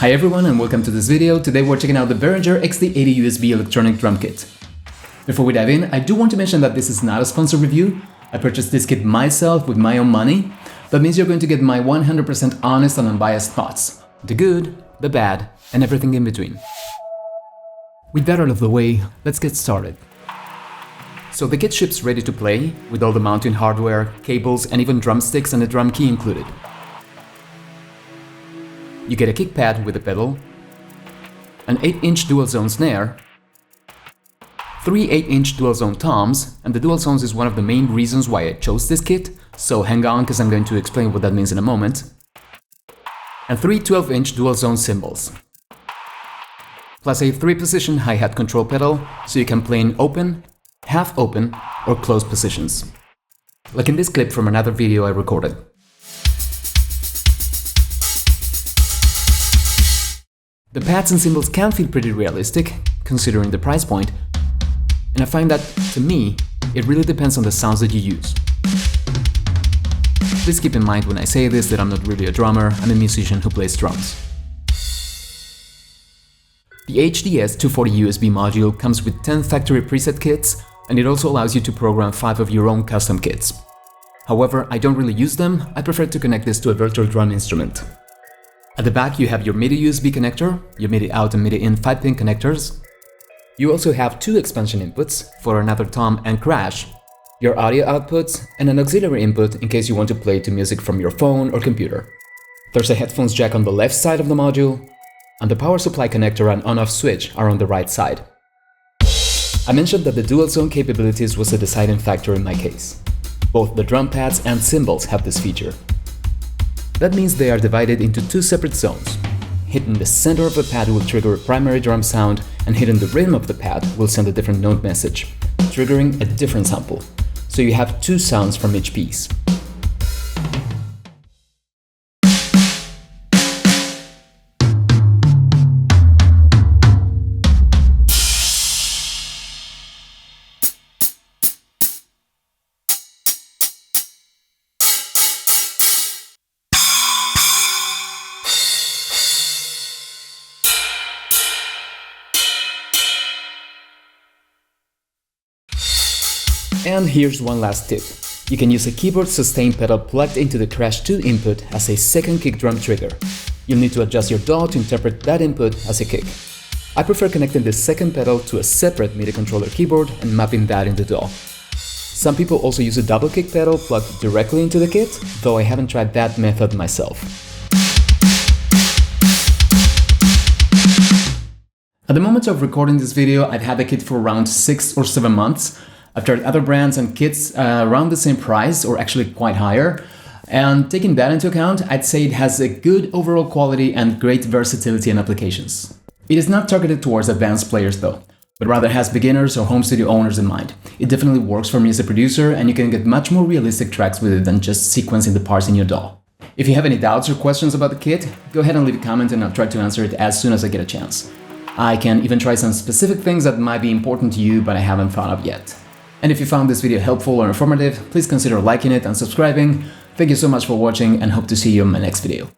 Hi everyone and welcome to this video. Today we're checking out the Behringer XD80USB electronic drum kit. Before we dive in, I do want to mention that this is not a sponsored review. I purchased this kit myself with my own money. That means you're going to get my 100% honest and unbiased thoughts. The good, the bad, and everything in between. With that out of the way, let's get started. So the kit ships ready to play, with all the mounting hardware, cables, and even drumsticks and a drum key included. You get a kick pad with a pedal, an 8-inch dual-zone snare, 3 8-inch dual-zone toms, and the dual zones is one of the main reasons why I chose this kit, so hang on because I'm going to explain what that means in a moment, and 3 12-inch dual-zone cymbals, plus a 3-position hi-hat control pedal, so you can play in open, half-open, or closed positions, like in this clip from another video I recorded. The pads and cymbals can feel pretty realistic, considering the price point, and I find that, to me, it really depends on the sounds that you use. Please keep in mind when I say this that I'm not really a drummer, I'm a musician who plays drums. The HDS240USB module comes with 10 factory preset kits, and it also allows you to program 5 of your own custom kits. However, I don't really use them, I prefer to connect this to a virtual drum instrument. At the back you have your MIDI USB connector, your MIDI out and MIDI in 5-pin connectors. You also have 2 expansion inputs for another tom and crash, your audio outputs, and an auxiliary input in case you want to play to music from your phone or computer. There's a headphones jack on the left side of the module, and the power supply connector and on-off switch are on the right side. I mentioned that the dual zone capabilities was a deciding factor in my case. Both the drum pads and cymbals have this feature. That means they are divided into 2 separate zones. Hitting the center of a pad will trigger a primary drum sound, and hitting the rhythm of the pad will send a different note message, triggering a different sample. So you have 2 sounds from each piece. And here's one last tip. You can use a keyboard sustain pedal plugged into the Crash 2 input as a second kick drum trigger. You'll need to adjust your DAW to interpret that input as a kick. I prefer connecting the second pedal to a separate MIDI controller keyboard and mapping that in the DAW. Some people also use a double kick pedal plugged directly into the kit, though I haven't tried that method myself. At the moment of recording this video, I've had the kit for around 6 or 7 months. I've tried other brands and kits around the same price, or actually quite higher. And taking that into account, I'd say it has a good overall quality and great versatility and applications. It is not targeted towards advanced players though, but rather has beginners or home studio owners in mind. It definitely works for me as a producer, and you can get much more realistic tracks with it than just sequencing the parts in your DAW. If you have any doubts or questions about the kit, go ahead and leave a comment and I'll try to answer it as soon as I get a chance. I can even try some specific things that might be important to you but I haven't thought of yet. And if you found this video helpful or informative, please consider liking it and subscribing. Thank you so much for watching and hope to see you in my next video.